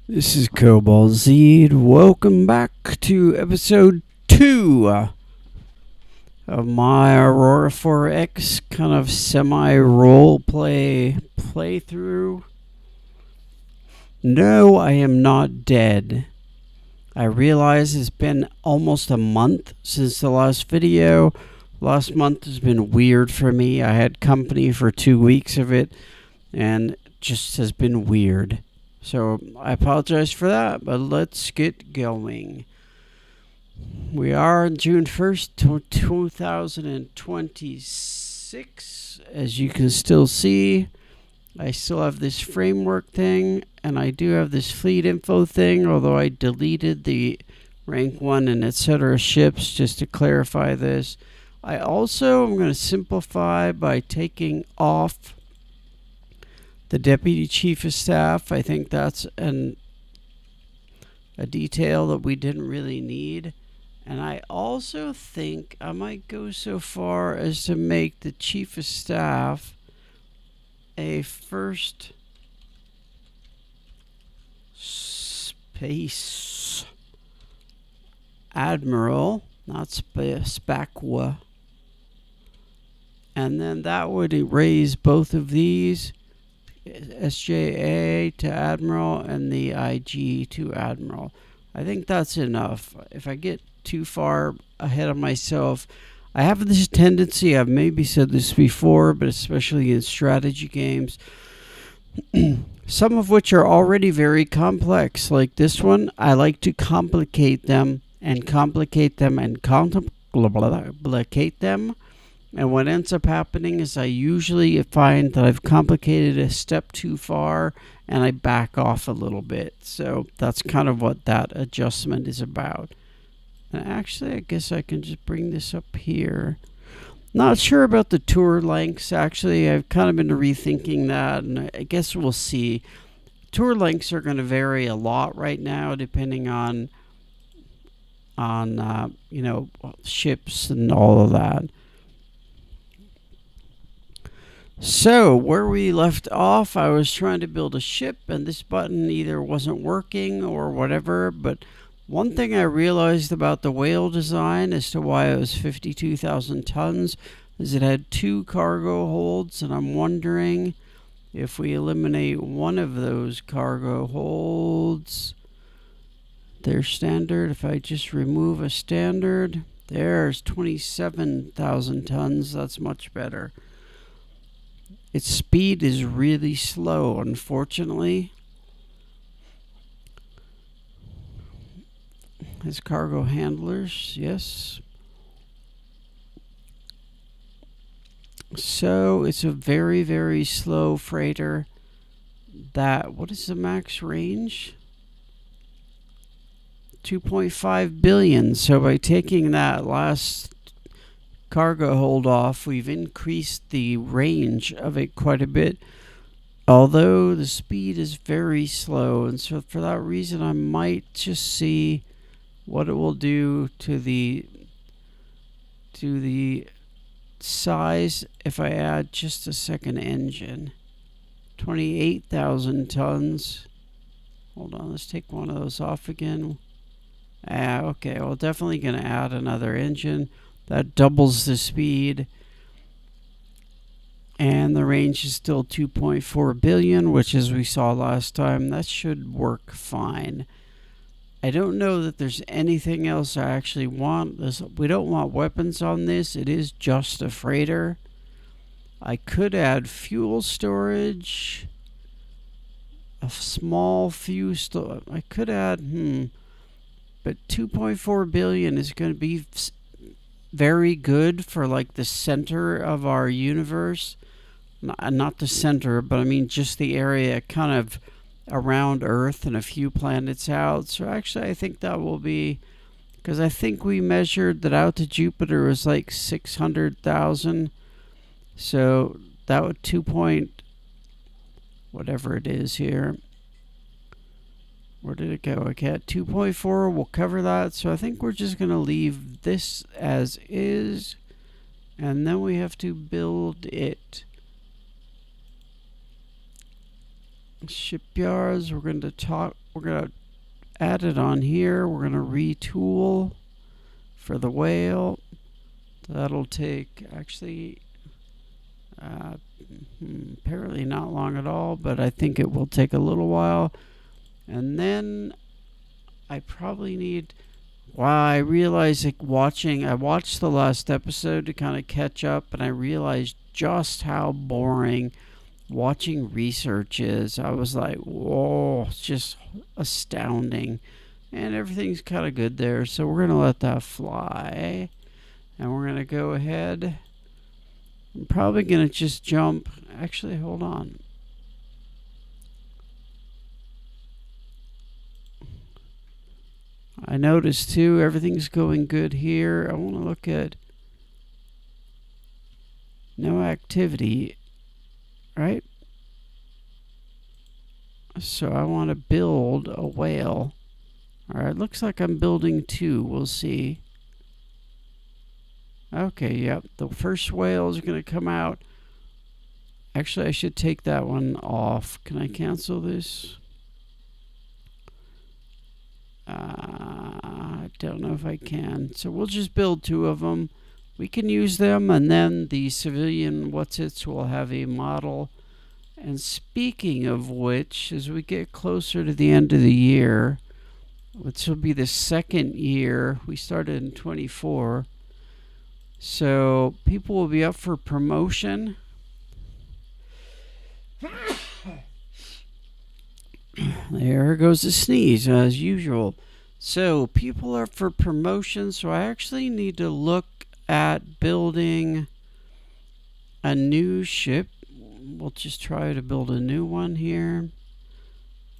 This is Cobalt Z. Welcome back to episode 2 of my Aurora 4X kind of semi-role play playthrough. No, I am not dead. I realize it's been almost a month since the last video. Last month has been weird for me. I had company for 2 weeks of it, and it just has been weird. So I apologize for that, but let's get going. We are on June 1st, 2026. As you can still see, I still have this framework thing, and I do have this fleet info thing, although I deleted the rank 1 and etc. ships just to clarify this. I also am going to simplify by taking off the Deputy Chief of Staff. I think that's a detail that we didn't really need. And I also think I might go so far as to make the Chief of Staff a first space admiral, not SPACWA. And then that would erase both of these, SJA to Admiral and the IG to Admiral. I think that's enough. If I get too far ahead of myself, I have this tendency, I've maybe said this before, but especially in strategy games, some of which are already very complex, like this one, I like to complicate them and complicate them and complicate them. And what ends up happening is I usually find that I've complicated a step too far and I back off a little bit. So that's kind of what that adjustment is about. And actually, I guess I can just bring this up here. Not sure about the tour lengths, actually. I've kind of been rethinking that, and I guess we'll see. Tour lengths are going to vary a lot right now, depending on ships and all of that. So, where we left off, I was trying to build a ship, and this button either wasn't working or whatever, but one thing I realized about the whale design as to why it was 52,000 tons is it had 2 cargo holds, and I'm wondering if we eliminate one of those cargo holds, their standard, if I just remove a standard, there's 27,000 tons, that's much better. Its speed is really slow, unfortunately. Has cargo handlers, yes. So it's a very, very slow freighter. What is the max range? 2.5 billion. So by taking that last cargo hold off, we've increased the range of it quite a bit, although the speed is very slow, and so for that reason I might just see what it will do to the size if I add just a second engine. 28,000 tons. Hold on, let's take one of those off again. Okay, well, definitely going to add another engine. That doubles the speed. And the range is still 2.4 billion, which, as we saw last time, that should work fine. I don't know that there's anything else I actually want. We don't want weapons on this. It is just a freighter. I could add fuel storage. A small fuel storage. I could add, but 2.4 billion is going to be very good for like the center of our universe. Not the center, but I mean just the area kind of around Earth and a few planets out. So actually I think that will be, because I think we measured that out to Jupiter was like 600,000. So that would 2 point whatever it is here. Where did it go? Okay, at 2.4 we'll cover that. So I think we're just going to leave this as is, and then we have to build it. Shipyards, we're going to add it on here. We're going to retool for the whale. That'll take actually apparently not long at all, but I think it will take a little while. And then I probably need. Wow, I realized I watched the last episode to kind of catch up, and I realized just how boring watching research is. I was like, whoa, it's just astounding. And everything's kind of good there, so we're going to let that fly. And we're going to go ahead. I'm probably going to just jump. Actually, hold on. I noticed too, everything's going good here. I want to look at no activity, right? So I want to build a whale. All right, looks like I'm building two. We'll see. Okay, yep. The first whale is going to come out. Actually, I should take that one off. Can I cancel this? I don't know if I can. So we'll just build two of them. We can use them, and then the civilian what's-its will have a model. And speaking of which, as we get closer to the end of the year, which will be the second year, we started in 24. So people will be up for promotion. There goes the sneeze, as usual. So people are for promotion, so I actually need to look at building a new ship. We'll just try to build a new one here.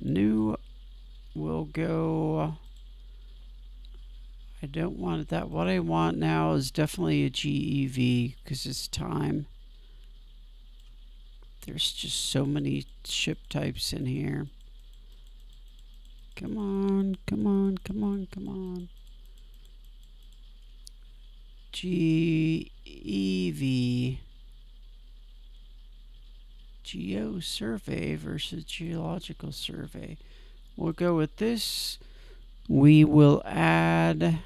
New will go. I don't want that. What I want now is definitely a GEV because it's time. There's just so many ship types in here. Come on, come on, come on, come on. GEV. Geo survey versus geological survey. We'll go with this. We will add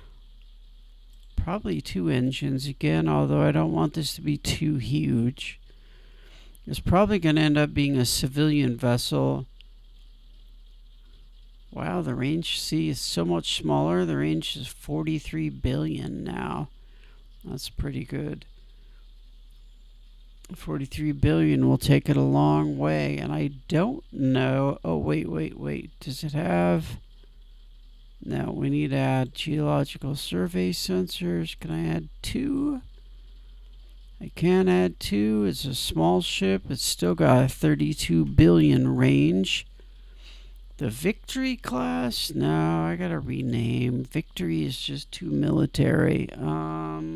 probably two engines again, although I don't want this to be too huge. It's probably going to end up being a civilian vessel. Wow, the range C is so much smaller. The range is 43 billion now. That's pretty good. 43 billion will take it a long way. And I don't know. Oh, wait. Does it have? No, we need to add geological survey sensors. Can I add two? I can add two. It's a small ship. It's still got a 32 billion range. The Victory class? No, I gotta rename. Victory is just too military. I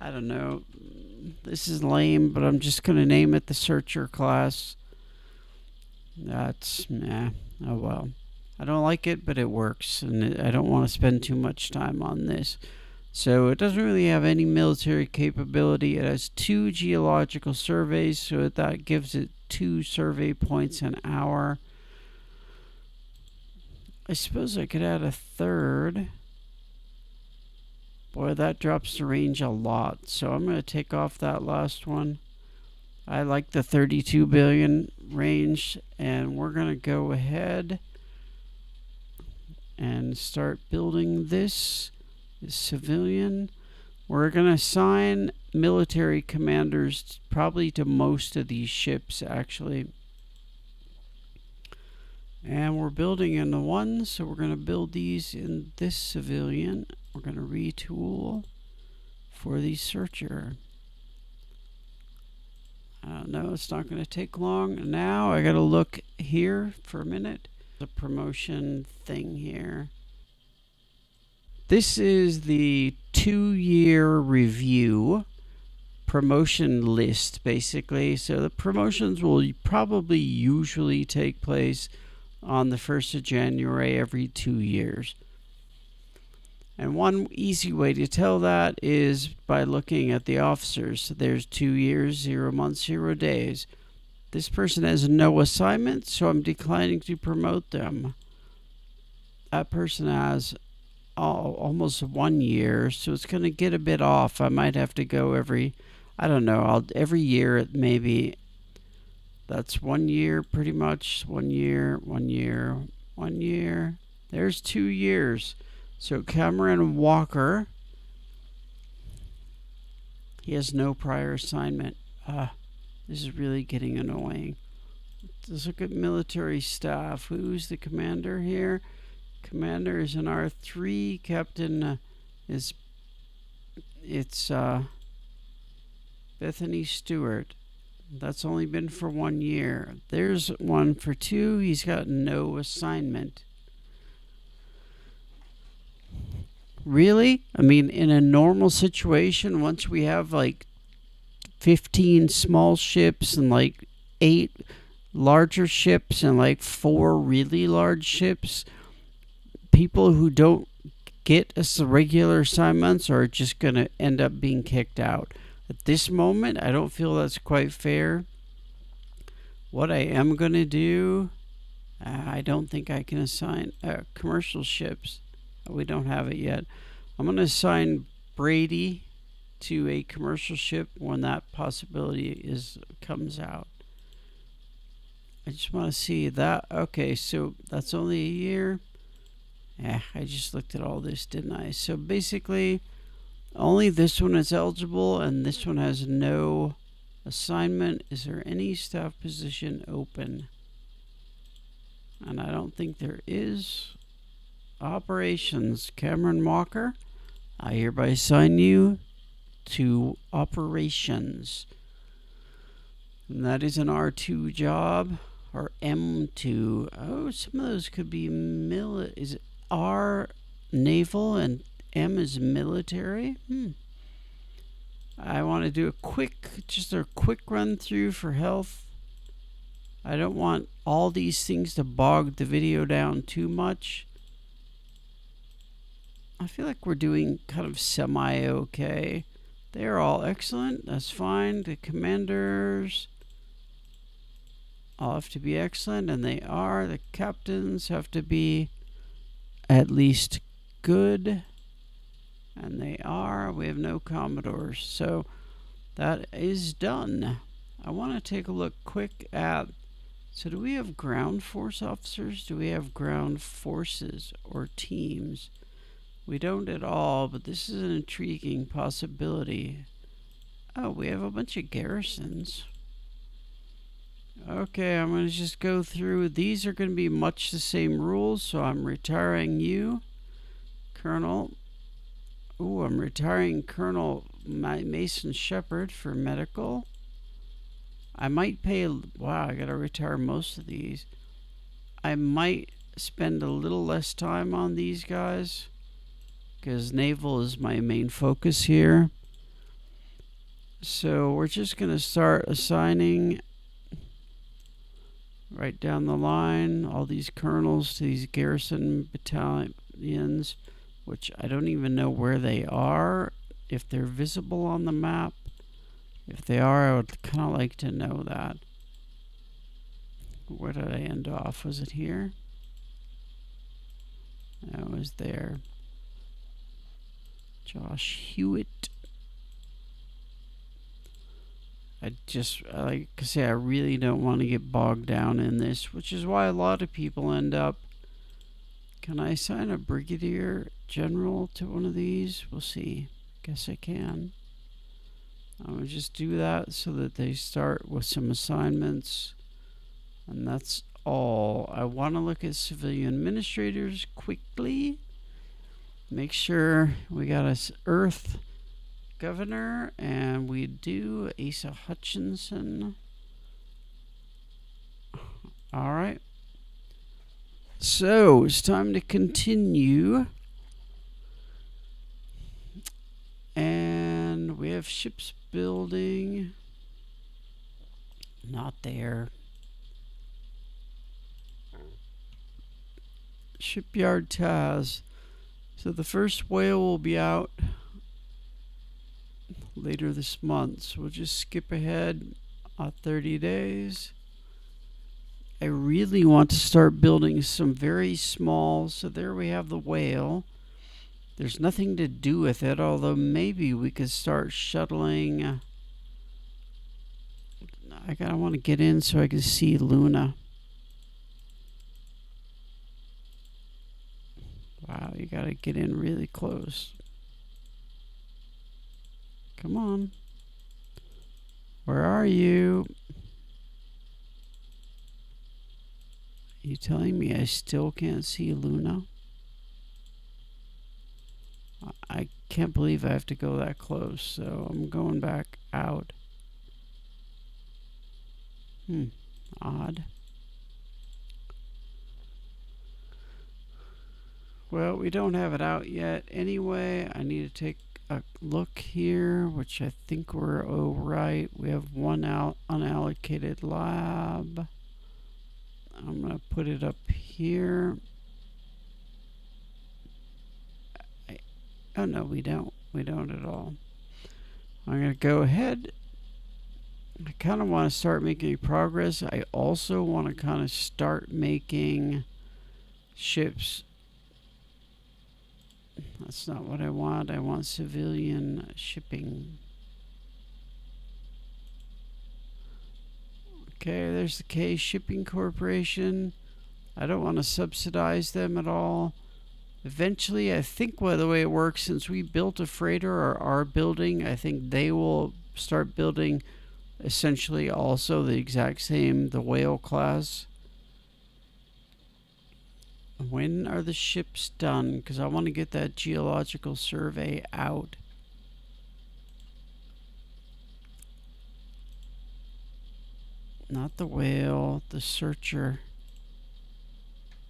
don't know. This is lame, but I'm just gonna name it the Searcher class. That's oh well. I don't like it, but it works, and I don't want to spend too much time on this. So it doesn't really have any military capability. It has two geological surveys, so that gives it 2 survey points an hour. I suppose I could add a third. Boy, that drops the range a lot. So I'm going to take off that last one. I like the 32 billion range, and we're going to go ahead and start building this. Civilian. We're going to assign military commanders probably to most of these ships, actually. And we're building in the one, so we're going to build these in this civilian. We're going to retool for the Searcher. I don't know, it's not going to take long. Now I got to look here for a minute. The promotion thing here. This is the 2-year review promotion list, basically. So the promotions will probably usually take place on the 1st of January every 2 years. And one easy way to tell that is by looking at the officers. So there's 2 years, 0 months, 0 days. This person has no assignment, so I'm declining to promote them. That person has almost 1 year, so it's going to get a bit off. I might have to go I don't know, every year maybe. That's 1 year pretty much. 1 year, 1 year, 1 year. There's 2 years. So Cameron Walker, he has no prior assignment. This is really getting annoying. Let's look at military staff. Who's the commander here? Commander is an R3. Captain it's Bethany Stewart. That's only been for 1 year. There's one for 2. He's got no assignment. Really? I mean, in a normal situation, once we have like 15 small ships and like 8 larger ships and like 4 really large ships, people who don't get us the regular assignments are just going to end up being kicked out. At this moment, I don't feel that's quite fair. What I am going to do, I don't think I can assign commercial ships. We don't have it yet. I'm going to assign Brady to a commercial ship when that possibility comes out. I just want to see that. Okay, so that's only a year. I just looked at all this, didn't I? So basically, only this one is eligible, and this one has no assignment. Is there any staff position open? And I don't think there is. Operations, Cameron Walker, I hereby assign you to operations. And that is an R2 job, or M2. Oh, some of those could be is it R naval and M is military? I want to do just a quick run through for health. I don't want all these things to bog the video down too much. I feel like we're doing kind of semi-okay. They're all excellent. That's fine. The commanders all have to be excellent, and they are. The captains have to be at least good, and they are. We have no commodores, so that is done. I want to take a look quick at, so do we have ground force officers? Do we have ground forces or teams? We don't at all, but this is an intriguing possibility. Oh, we have a bunch of garrisons. Okay, I'm going to just go through. These are going to be much the same rules, so I'm retiring you, Colonel. Ooh, I'm retiring Colonel Mason Shepard for medical. I might pay. Wow, I got to retire most of these. I might spend a little less time on these guys, because naval is my main focus here. So we're just going to start assigning right down the line all these colonels to these garrison battalions, which I don't even know where they are, if they're visible on the map. If they are, I would kind of like to know that. Where did I end off? Was it here? No, it was there. Josh Hewitt. Like I say, I really don't want to get bogged down in this, which is why a lot of people end up. Can I assign a brigadier general to one of these? We'll see. Guess I can. I'm going to just do that so that they start with some assignments. And that's all. I want to look at civilian administrators quickly. Make sure we got us Earth governor, and we do Asa Hutchinson. All right. So it's time to continue. And we have ships building. Not there. Shipyard Taz. So the first whale will be out later this month. So we'll just skip ahead 30 days. I really want to start building some very small. So there we have the whale. There's nothing to do with it, although maybe we could start shuttling. I want to get in so I can see Luna. Wow, you gotta get in really close. Come on. Where are you? Are you telling me I still can't see Luna? I can't believe I have to go that close, so I'm going back out. Odd. Well, we don't have it out yet. Anyway, I need to take a look here, which I think we're right. We have one out unallocated lab. I'm going to put it up here. Oh, no, we don't. We don't at all. I'm going to go ahead. I kind of want to start making progress. I also want to kind of start making ships. That's not what I want. I want civilian shipping. Okay, there's the K Shipping Corporation. I don't want to subsidize them at all. Eventually, I think the way it works, since we built a freighter or are building, I think they will start building essentially also the exact same, the whale class. When are the ships done? Because I want to get that geological survey out. Not the whale, the searcher.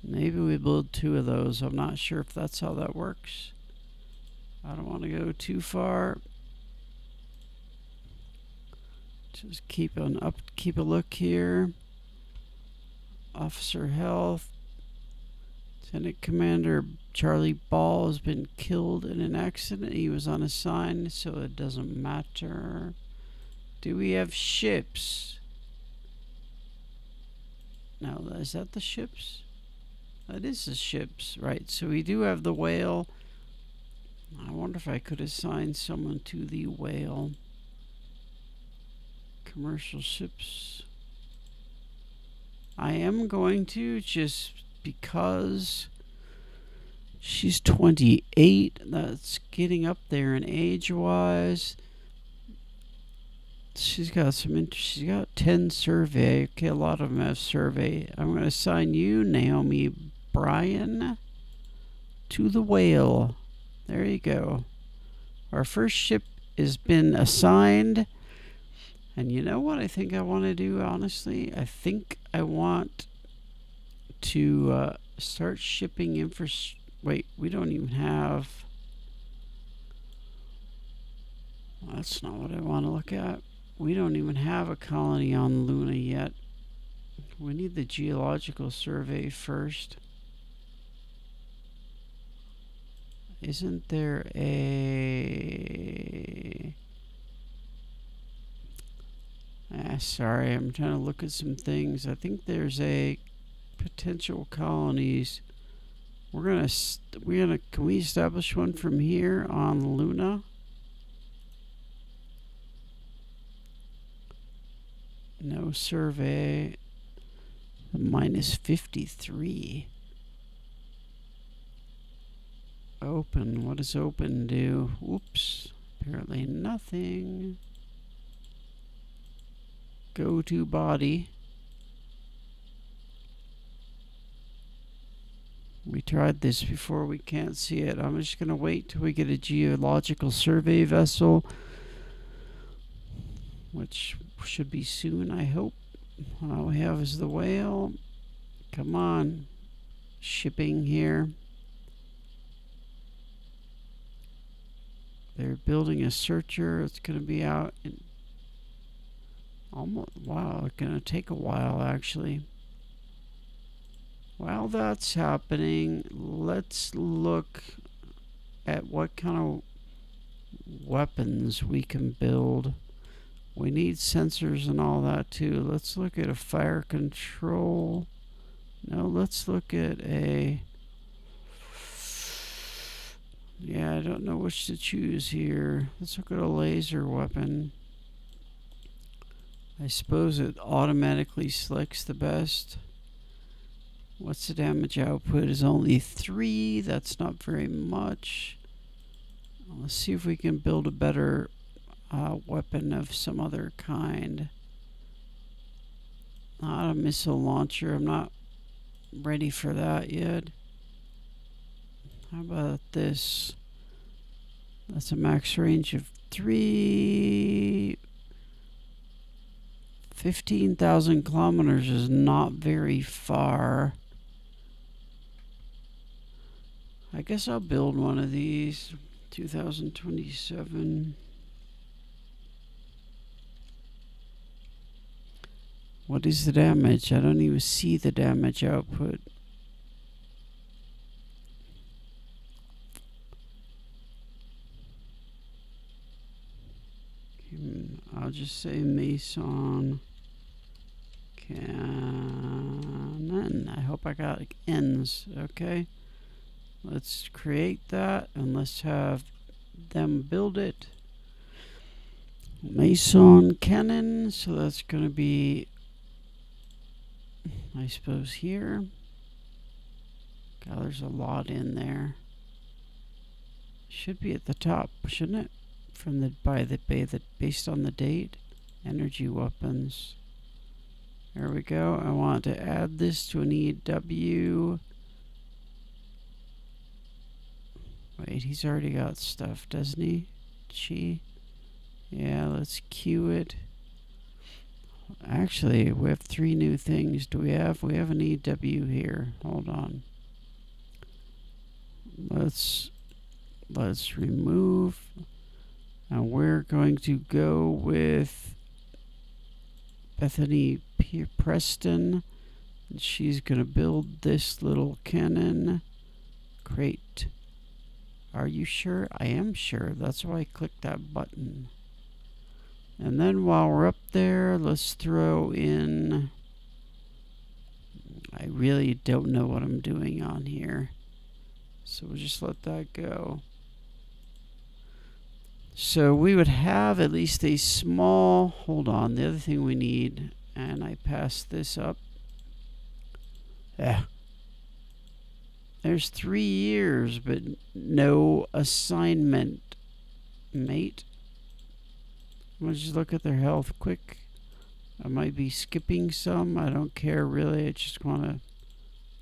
Maybe we build 2 of those. I'm not sure if that's how that works. I don't want to go too far. Just keep a look here. Officer Health. Lieutenant Commander Charlie Ball has been killed in an accident. He was unassigned, so it doesn't matter. Do we have ships? No, is that the ships? That is the ships, right? So we do have the whale. I wonder if I could assign someone to the whale. Commercial ships. I am going to, just because she's 28. That's getting up there in age-wise. She's got some interest. She's got 10 survey. Okay, a lot of them have survey. I'm going to assign you, Naomi Bryan, to the whale. There you go. Our first ship has been assigned. And you know what I think I want to do, honestly? I think I want to start shipping infrastructure. Wait, we don't even have... Well, that's not what I want to look at. We don't even have a colony on Luna yet. We need the geological survey first. Isn't there a... sorry, I'm trying to look at some things. I think there's a potential colonies. Can we establish one from here on Luna? No survey. Minus 53. Open. What does open do? Oops. Apparently nothing. Go to body. We tried this before. We can't see it. I'm just going to wait till we get a geological survey vessel, which should be soon, I hope. All we have is the whale. Come on. Shipping here. They're building a searcher. It's going to be out in almost, wow, it's going to take a while, actually. While that's happening, let's look. at what kind of weapons we can build. We need sensors and all that too. Let's look at a fire control. No, let's look at a... Yeah, I don't know which to choose here. Let's look at a laser weapon. I suppose it automatically selects the best. What's the damage output? Is only 3. That's not very much. Let's see if we can build a better weapon of some other kind. Not a missile launcher. I'm not ready for that yet. How about this? That's a max range of 3. 15,000 kilometers is not very far. I guess I'll build one of these. 2027. What is the damage? I don't even see the damage output. I'll just say Mason Cannon. I hope I got ends. Okay. Let's create that and let's have them build it. Mason Cannon. So that's going to be, I suppose, here. God, there's a lot in there. Should be at the top, shouldn't it? From the based on the date. Energy weapons. There we go. I want to add this to an EW. Wait, he's already got stuff, doesn't he? She. Yeah, let's queue it. Actually, we have 3 new things. Do we have? We have an EW here. Hold on. Let's remove. And we're going to go with Bethany Preston. And she's going to build this little cannon. Great. Are you sure? I am sure. That's why I clicked that button. And then while we're up there, let's throw in... I really don't know what I'm doing on here. So we'll just let that go. So we would have at least a small... Hold on. The other thing we need... And I passed this up. Yeah. There's 3 years, but no assignment, mate. Let's just look at their health quick. I might be skipping some. I don't care really. I just want to...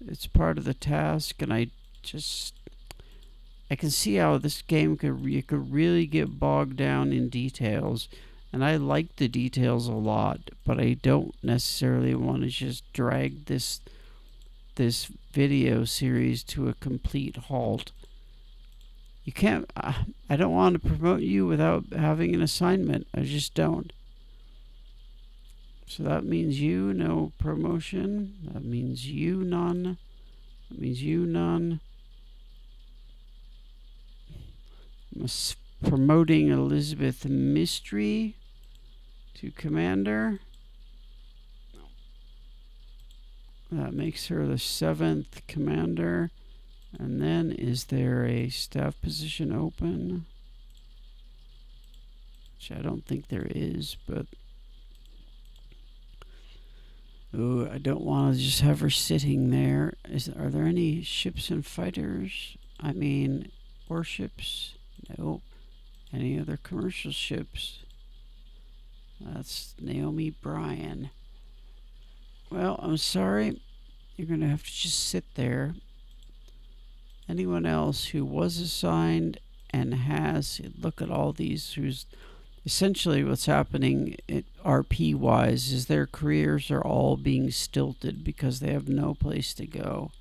It's part of the task, and I can see how this game you could really get bogged down in details. And I like the details a lot, but I don't necessarily want to just drag this video series to a complete halt. You can't... I don't want to promote you without having an assignment. I just don't. So that means you, no promotion. That means you, none. That means you, none. I'm promoting Elizabeth Mystery to Commander. That makes her the 7th Commander. And then, is there a staff position open? Which I don't think there is, but... Oh, I don't want to just have her sitting there. Are there any ships and fighters? I mean, warships? Nope. Any other commercial ships? That's Naomi Bryan. Well, I'm sorry. You're going to have to just sit there. Anyone else who was assigned and has... Look at all these who's... Essentially what's happening RP-wise is their careers are all being stilted because they have no place to go.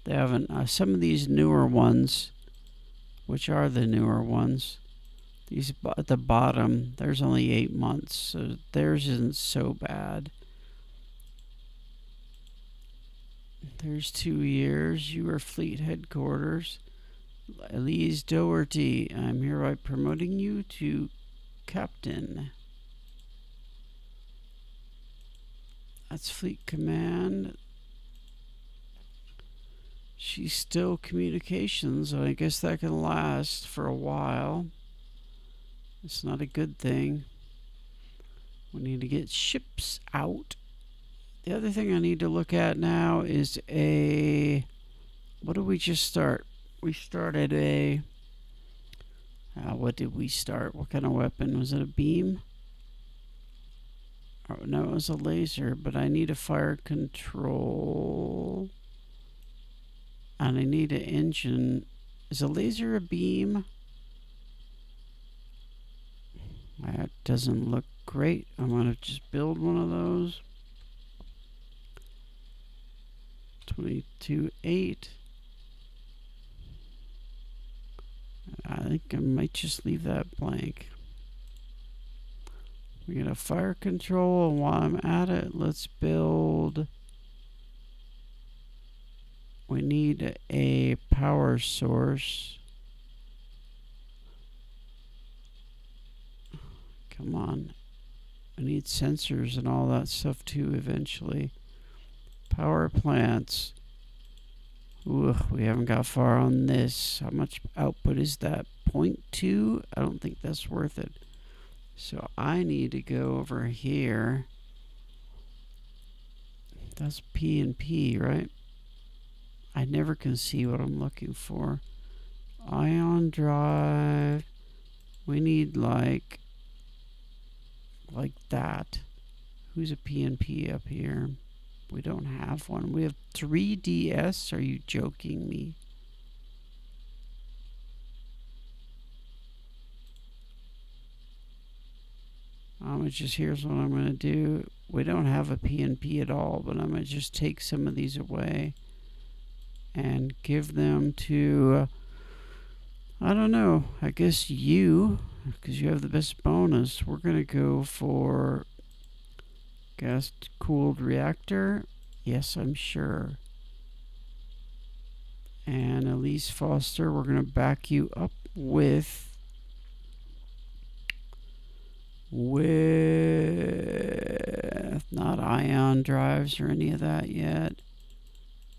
They haven't... some of these newer ones, which are the newer ones, these at the bottom, there's only 8 months, so theirs isn't so bad. There's 2 years. You are fleet headquarters. Elise Doherty, I'm hereby promoting you to captain. That's Fleet Command. She's still communications, and I guess that can last for a while. It's not a good thing. We need to get ships out. The other thing I need to look at now is what did we just start? We started what did we start? What kind of weapon? Was it a beam? Oh, no, it was a laser, but I need a fire control. And I need an engine. Is a laser a beam? That doesn't look great. I'm going to just build one of those. 22.8. I think I might just leave that blank. We got a fire control, and while I'm at it, let's build. We need a power source. Come on. I need sensors and all that stuff too eventually. Power plants. Ooh, we haven't got far on this. How much output is that? 0.2? I don't think that's worth it. So I need to go over here. That's P and P, right? I never can see what I'm looking for. Ion drive. We need like that. Who's a PNP up here? We don't have one. We have 3DS. Are you joking me? Here's what I'm going to do. We don't have a PNP at all, but I'm going to just take some of these away and give them to, I don't know, I guess you, because you have the best bonus. We're going to go for gas-cooled reactor. Yes, I'm sure. And Elise Foster, we're going to back you up with not ion drives or any of that yet.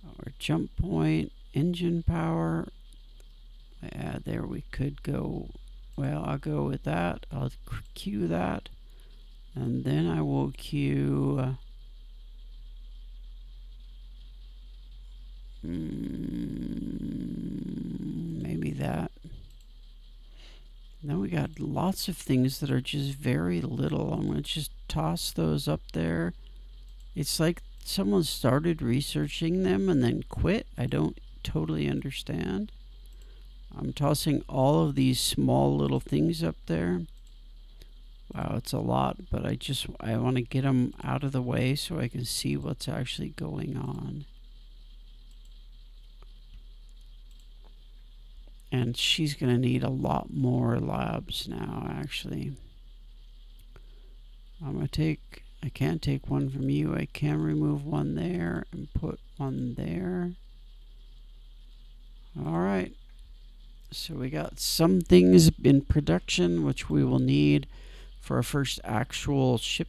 Or jump point, engine power. Yeah, there we could go. Well, I'll go with that. I'll queue that. And then I will queue maybe that. Then we got lots of things that are just very little. I'm going to just toss those up there. It's like someone started researching them and then quit. I don't totally understand. I'm tossing all of these small little things up there. Wow, it's a lot, but I want to get them out of the way so I can see what's actually going on. And she's going to need a lot more labs now, actually. I can't take one from you. I can remove one there and put one there. All right. So we got some things in production, which we will need for our first actual ship.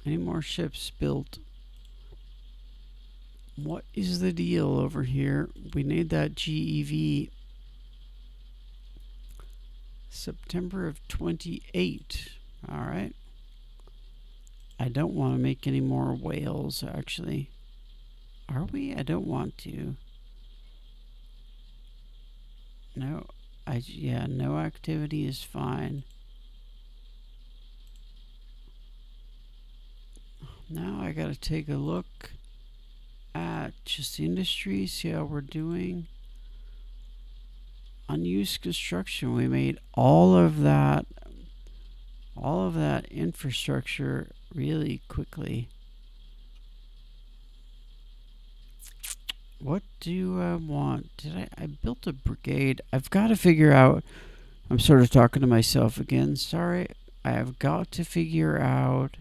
Any more ships built? What is the deal over here? We need that GEV. September of 28. All right. I don't want to make any more whales, actually. Are we? I don't want to. No. No activity is fine. Now I gotta take a look at just industry, see how we're doing. Unused construction, we made all of that infrastructure really quickly. What do I want? I built a brigade. I've got to figure out, I'm sort of talking to myself again, sorry. I have got to figure out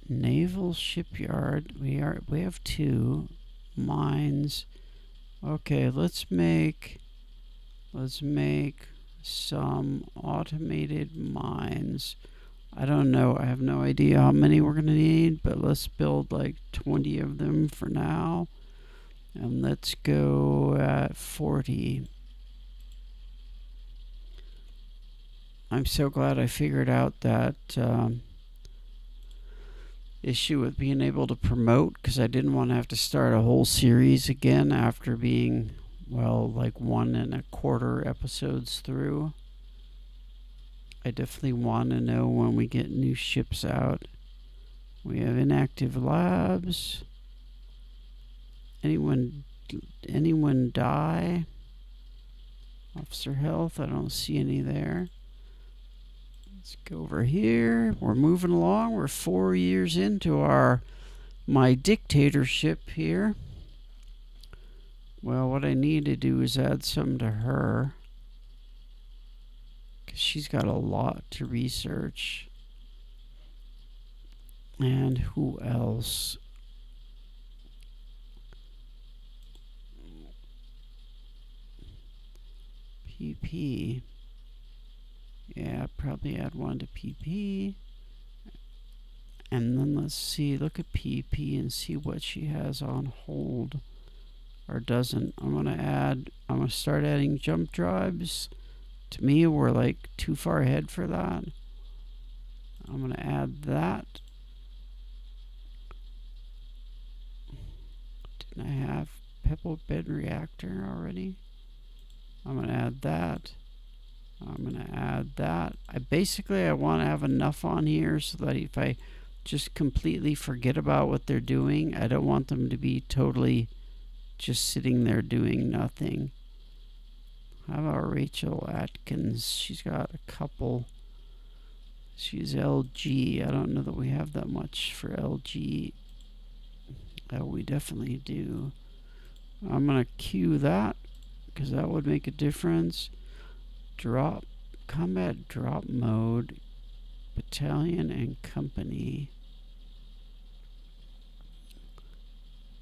Naval shipyard. We have 2 mines. Okay, let's make some automated mines. I don't know. I have no idea how many we're going to need, but let's build like 20 of them for now. And let's go at 40. I'm so glad I figured out that issue with being able to promote, because I didn't want to have to start a whole series again after being, well, like 1.25 episodes through. I definitely want to know when we get new ships out. We have inactive labs. Anyone die? Officer health, I don't see any there. Let's go over here. We're moving along. We're 4 years into my dictatorship here. Well, what I need to do is add some to her, because she's got a lot to research. And who else? PP. Yeah, probably add 1 to PP. And then let's see, look at PP and see what she has on hold or doesn't. I'm gonna start adding jump drives. To me, we're like too far ahead for that. I'm gonna add that. Didn't I have pebble bed reactor already? I'm gonna add that. I'm gonna add that. I want to have enough on here so that if I just completely forget about what they're doing, I don't want them to be totally just sitting there doing nothing. How about Rachel Atkins? She's got a couple. She's LG. I don't know that we have that much for LG. Oh, we definitely do. I'm gonna queue that, because that would make a difference. Combat drop mode, battalion and company.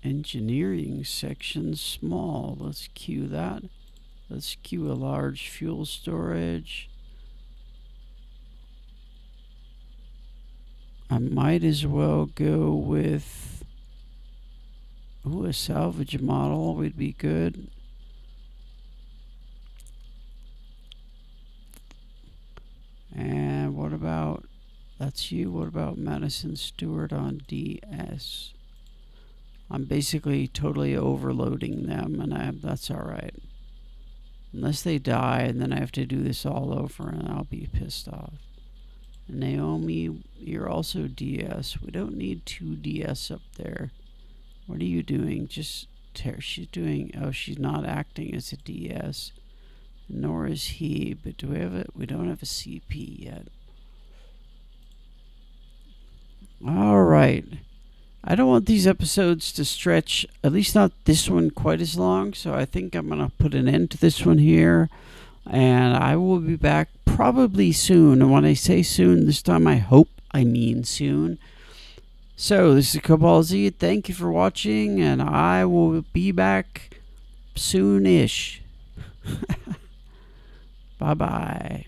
Engineering section small. Let's queue that. Let's queue a large fuel storage. I might as well go with a salvage model would be good. And what about, that's you, what about Madison Stewart on DS? I'm basically totally overloading them, and that's alright. Unless they die, and then I have to do this all over, and I'll be pissed off. Naomi, you're also DS. We don't need 2 DS up there. What are you doing? She's doing, oh, she's not acting as a DS. Nor is he, but do we have it? We don't have a CP yet. Alright. I don't want these episodes to stretch, at least not this one, quite as long, so I think I'm going to put an end to this one here. And I will be back probably soon. And when I say soon, this time I hope I mean soon. So, this is Cobalt Z. Thank you for watching, and I will be back soon-ish. Bye-bye.